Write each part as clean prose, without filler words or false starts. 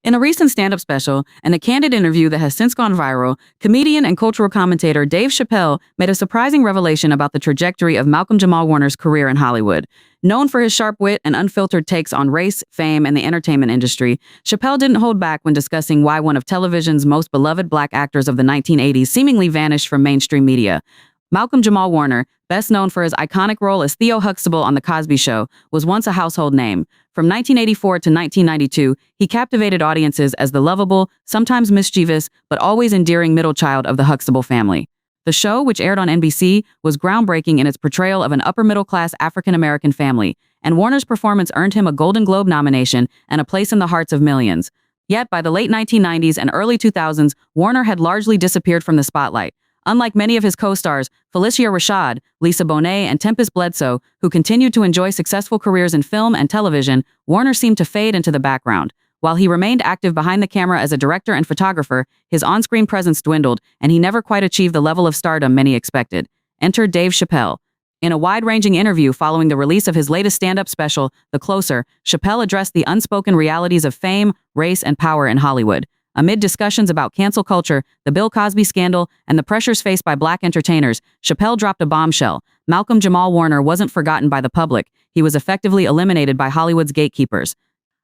In a recent stand-up special and a candid interview that has since gone viral, comedian and cultural commentator Dave Chappelle made a surprising revelation about the trajectory of Malcolm-Jamal Warner's career in Hollywood. Known for his sharp wit and unfiltered takes on race, fame, and the entertainment industry, Chappelle didn't hold back when discussing why one of television's most beloved black actors of the 1980s seemingly vanished from mainstream media. Malcolm-Jamal Warner, best known for his iconic role as Theo Huxtable on The Cosby Show, was once a household name. From 1984 to 1992, he captivated audiences as the lovable, sometimes mischievous, but always endearing middle child of the Huxtable family. The show, which aired on NBC, was groundbreaking in its portrayal of an upper-middle-class African-American family, and Warner's performance earned him a Golden Globe nomination and a place in the hearts of millions. Yet, by the late 1990s and early 2000s, Warner had largely disappeared from the spotlight. Unlike many of his co-stars, Felicia Rashad, Lisa Bonet, and Tempest Bledsoe, who continued to enjoy successful careers in film and television, Warner seemed to fade into the background. While he remained active behind the camera as a director and photographer, his on-screen presence dwindled, and he never quite achieved the level of stardom many expected. Enter Dave Chappelle. In a wide-ranging interview following the release of his latest stand-up special, The Closer, Chappelle addressed the unspoken realities of fame, race, and power in Hollywood. Amid discussions about cancel culture, the Bill Cosby scandal, and the pressures faced by black entertainers, Chappelle dropped a bombshell. Malcolm-Jamal Warner wasn't forgotten by the public. He was effectively eliminated by Hollywood's gatekeepers.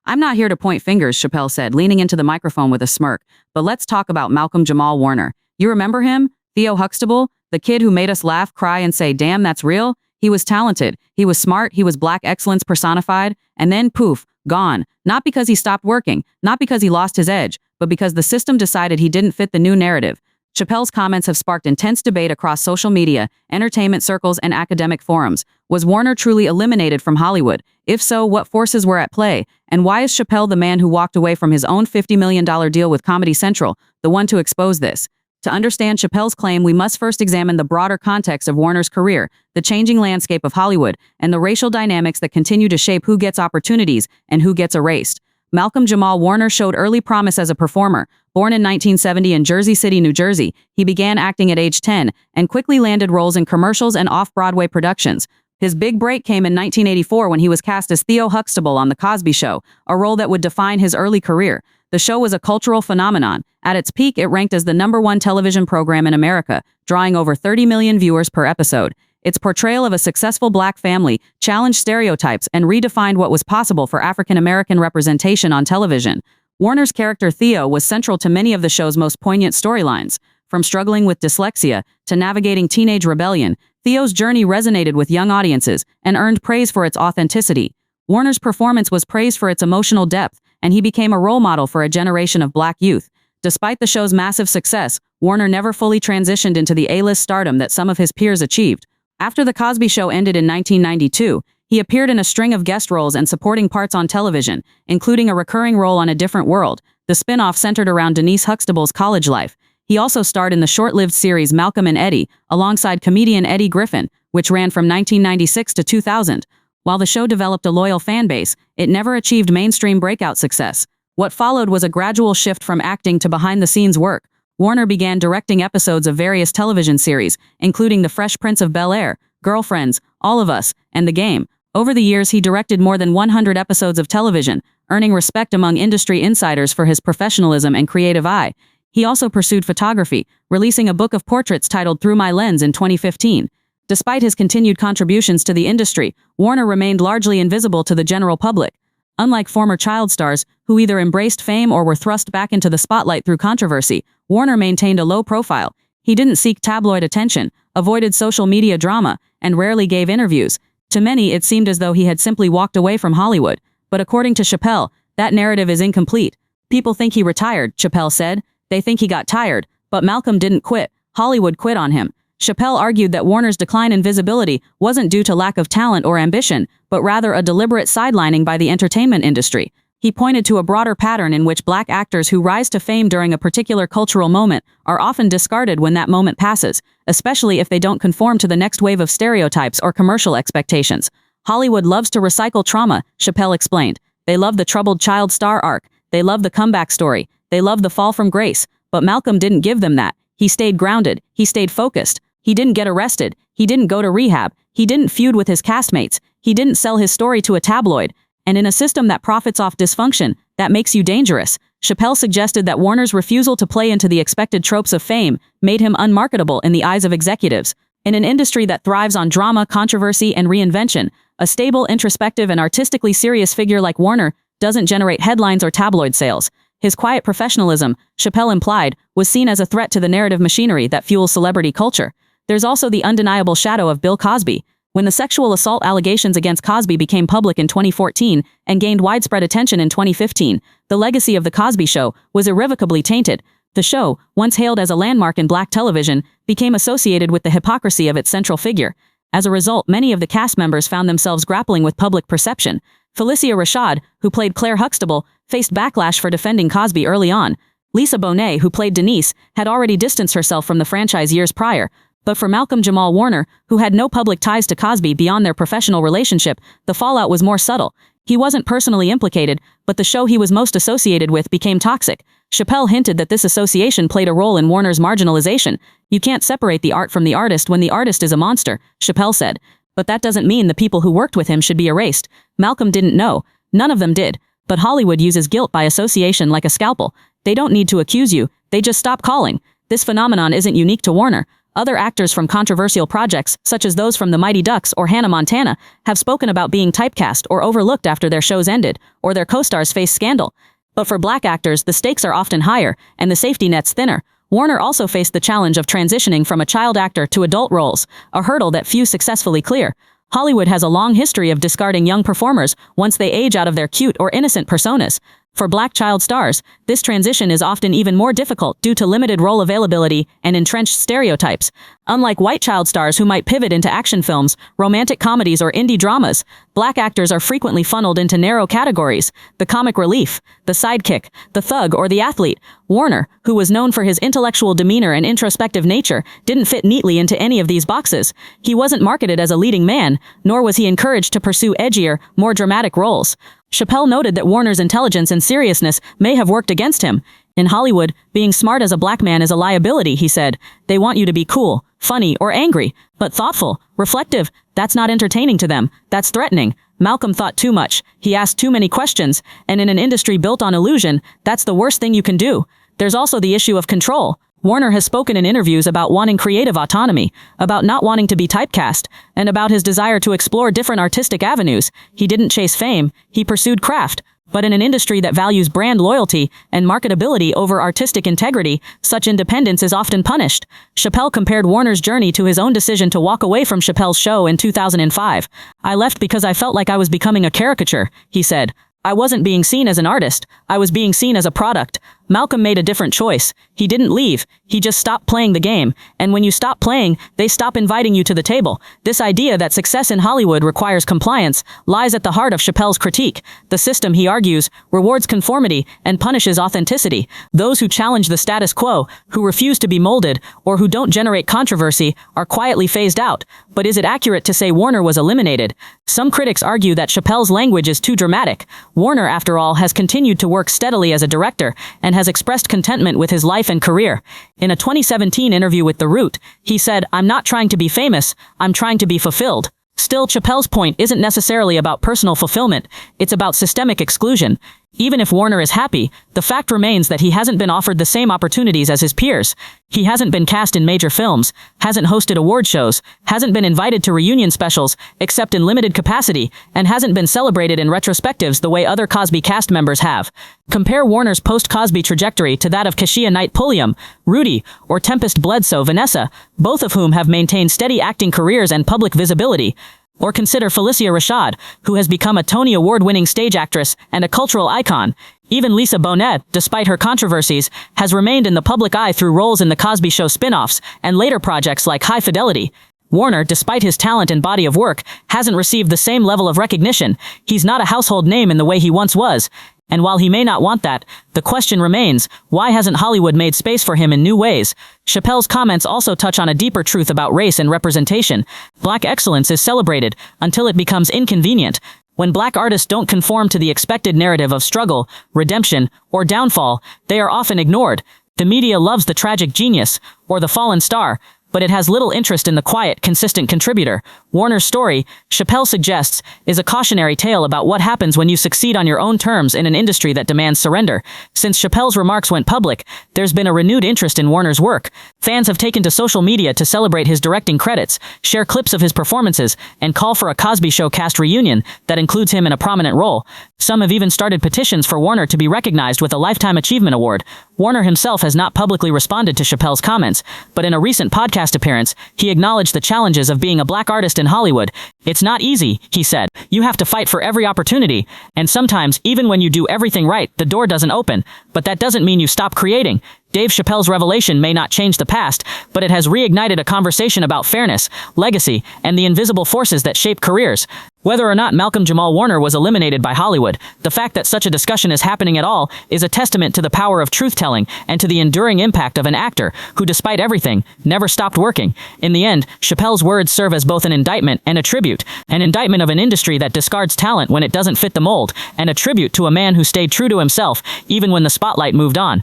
"I'm not here to point fingers," Chappelle said, leaning into the microphone with a smirk. "But let's talk about Malcolm-Jamal Warner. You remember him? Theo Huxtable? The kid who made us laugh, cry, and say, 'Damn, that's real'? He was talented. He was smart. He was black excellence personified. And then, poof, gone. Not because he stopped working, not because he lost his edge, but because the system decided he didn't fit the new narrative." Chappelle's comments have sparked intense debate across social media, entertainment circles, and academic forums. Was Warner truly eliminated from Hollywood? If so, what forces were at play? And why is Chappelle the man who walked away from his own $50 million deal with Comedy Central, the one to expose this? To understand Chappelle's claim, we must first examine the broader context of Warner's career, the changing landscape of Hollywood, and the racial dynamics that continue to shape who gets opportunities and who gets erased. Malcolm-Jamal Warner showed early promise as a performer. Born in 1970 in Jersey City, New Jersey, he began acting at age 10 and quickly landed roles in commercials and off-Broadway productions. His big break came in 1984 when he was cast as Theo Huxtable on The Cosby Show, a role that would define his early career. The show was a cultural phenomenon. At its peak, it ranked as the #1 television program in America, drawing over 30 million viewers per episode. Its portrayal of a successful black family challenged stereotypes and redefined what was possible for African-American representation on television. Warner's character Theo was central to many of the show's most poignant storylines. From struggling with dyslexia to navigating teenage rebellion, Theo's journey resonated with young audiences and earned praise for its authenticity. Warner's performance was praised for its emotional depth, and he became a role model for a generation of black youth. Despite the show's massive success, Warner never fully transitioned into the A-list stardom that some of his peers achieved. After The Cosby Show ended in 1992, he appeared in a string of guest roles and supporting parts on television, including a recurring role on A Different World, the spin-off centered around Denise Huxtable's college life. He also starred in the short-lived series Malcolm and Eddie, alongside comedian Eddie Griffin, which ran from 1996 to 2000. While the show developed a loyal fan base, it never achieved mainstream breakout success. What followed was a gradual shift from acting to behind-the-scenes work. Warner began directing episodes of various television series, including The Fresh Prince of Bel-Air, Girlfriends, All of Us, and The Game. Over the years, he directed more than 100 episodes of television, earning respect among industry insiders for his professionalism and creative eye. He also pursued photography, releasing a book of portraits titled Through My Lens in 2015. Despite his continued contributions to the industry, Warner remained largely invisible to the general public. Unlike former child stars, who either embraced fame or were thrust back into the spotlight through controversy, Warner maintained a low profile. He didn't seek tabloid attention, avoided social media drama, and rarely gave interviews. To many, it seemed as though he had simply walked away from Hollywood. But according to Chappelle, that narrative is incomplete. "People think he retired," Chappelle said. "They think he got tired. But Malcolm didn't quit. Hollywood quit on him." Chappelle argued that Warner's decline in visibility wasn't due to lack of talent or ambition, but rather a deliberate sidelining by the entertainment industry. He pointed to a broader pattern in which black actors who rise to fame during a particular cultural moment are often discarded when that moment passes, especially if they don't conform to the next wave of stereotypes or commercial expectations. "Hollywood loves to recycle trauma," Chappelle explained. "They love the troubled child star arc. They love the comeback story. They love the fall from grace. But Malcolm didn't give them that. He stayed grounded. He stayed focused. He didn't get arrested. He didn't go to rehab. He didn't feud with his castmates. He didn't sell his story to a tabloid. And in a system that profits off dysfunction, that makes you dangerous." Chappelle suggested that Warner's refusal to play into the expected tropes of fame made him unmarketable in the eyes of executives. In an industry that thrives on drama, controversy, and reinvention, a stable, introspective, and artistically serious figure like Warner doesn't generate headlines or tabloid sales. His quiet professionalism, Chappelle implied, was seen as a threat to the narrative machinery that fuels celebrity culture. There's also the undeniable shadow of Bill Cosby. When the sexual assault allegations against Cosby became public in 2014 and gained widespread attention in 2015, the legacy of The Cosby Show was irrevocably tainted. The show, once hailed as a landmark in black television, became associated with the hypocrisy of its central figure. As a result, many of the cast members found themselves grappling with public perception. Felicia Rashad, who played Claire Huxtable, faced backlash for defending Cosby early on. Lisa Bonet, who played Denise, had already distanced herself from the franchise years prior. But for Malcolm-Jamal Warner, who had no public ties to Cosby beyond their professional relationship, the fallout was more subtle. He wasn't personally implicated, but the show he was most associated with became toxic. Chappelle hinted that this association played a role in Warner's marginalization. You can't separate the art from the artist when the artist is a monster, Chappelle said. But that doesn't mean the people who worked with him should be erased. Malcolm didn't know. None of them did. But Hollywood uses guilt by association like a scalpel. They don't need to accuse you, they just stop calling. This phenomenon isn't unique to Warner. Other actors from controversial projects, such as those from The Mighty Ducks or Hannah Montana, have spoken about being typecast or overlooked after their shows ended, or their co-stars face scandal. But for black actors, the stakes are often higher, and the safety net's thinner. Warner also faced the challenge of transitioning from a child actor to adult roles, a hurdle that few successfully clear. Hollywood has a long history of discarding young performers once they age out of their cute or innocent personas. For black child stars, this transition is often even more difficult due to limited role availability and entrenched stereotypes. Unlike white child stars who might pivot into action films, romantic comedies, or indie dramas, black actors are frequently funneled into narrow categories: the comic relief, the sidekick, the thug, or the athlete. Warner, who was known for his intellectual demeanor and introspective nature, didn't fit neatly into any of these boxes. He wasn't marketed as a leading man, nor was he encouraged to pursue edgier, more dramatic roles. Chappelle noted that Warner's intelligence and seriousness may have worked against him. In Hollywood, being smart as a black man is a liability, he said. They want you to be cool, funny, or angry, but thoughtful, reflective. That's not entertaining to them. That's threatening. Malcolm thought too much. He asked too many questions, and in an industry built on illusion, that's the worst thing you can do. There's also the issue of control. Warner has spoken in interviews about wanting creative autonomy, about not wanting to be typecast, and about his desire to explore different artistic avenues. He didn't chase fame, he pursued craft. But in an industry that values brand loyalty and marketability over artistic integrity, such independence is often punished. Chappelle compared Warner's journey to his own decision to walk away from Chappelle's show in 2005. "I left because I felt like I was becoming a caricature," he said. "I wasn't being seen as an artist, I was being seen as a product." Malcolm made a different choice. He didn't leave, he just stopped playing the game. And when you stop playing, they stop inviting you to the table. This idea that success in Hollywood requires compliance lies at the heart of Chappelle's critique. The system, he argues, rewards conformity and punishes authenticity. Those who challenge the status quo, who refuse to be molded, or who don't generate controversy, are quietly phased out. But is it accurate to say Warner was eliminated? Some critics argue that Chappelle's language is too dramatic. Warner, after all, has continued to work steadily as a director, and has expressed contentment with his life and career. In a 2017 interview with The Root, he said, "I'm not trying to be famous, I'm trying to be fulfilled." Still, Chappelle's point isn't necessarily about personal fulfillment, it's about systemic exclusion. Even if Warner is happy, the fact remains that he hasn't been offered the same opportunities as his peers. He hasn't been cast in major films, hasn't hosted award shows, hasn't been invited to reunion specials, except in limited capacity, and hasn't been celebrated in retrospectives the way other Cosby cast members have. Compare Warner's post-Cosby trajectory to that of Keshia Knight Pulliam, Rudy, or Tempest Bledsoe Vanessa, both of whom have maintained steady acting careers and public visibility. Or consider Felicia Rashad, who has become a Tony Award-winning stage actress and a cultural icon. Even Lisa Bonet, despite her controversies, has remained in the public eye through roles in The Cosby Show spin-offs and later projects like High Fidelity. Warner, despite his talent and body of work, hasn't received the same level of recognition. He's not a household name in the way he once was. And while he may not want that, the question remains, why hasn't Hollywood made space for him in new ways? Chappelle's comments also touch on a deeper truth about race and representation. Black excellence is celebrated until it becomes inconvenient. When black artists don't conform to the expected narrative of struggle, redemption, or downfall, they are often ignored. The media loves the tragic genius, or the fallen star, but it has little interest in the quiet, consistent contributor. Warner's story, Chappelle suggests, is a cautionary tale about what happens when you succeed on your own terms in an industry that demands surrender. Since Chappelle's remarks went public, there's been a renewed interest in Warner's work. Fans have taken to social media to celebrate his directing credits, share clips of his performances, and call for a Cosby Show cast reunion that includes him in a prominent role. Some have even started petitions for Warner to be recognized with a Lifetime Achievement Award. Warner himself has not publicly responded to Chappelle's comments, but in a recent podcast appearance, he acknowledged the challenges of being a black artist in Hollywood. "It's not easy," he said. "You have to fight for every opportunity, and sometimes, even when you do everything right, the door doesn't open. But that doesn't mean you stop creating." Dave Chappelle's revelation may not change the past, but it has reignited a conversation about fairness, legacy, and the invisible forces that shape careers. Whether or not Malcolm-Jamal Warner was eliminated by Hollywood, the fact that such a discussion is happening at all is a testament to the power of truth-telling and to the enduring impact of an actor who, despite everything, never stopped working. In the end, Chappelle's words serve as both an indictment and a tribute. An indictment of an industry that discards talent when it doesn't fit the mold, and a tribute to a man who stayed true to himself even when the spotlight moved on.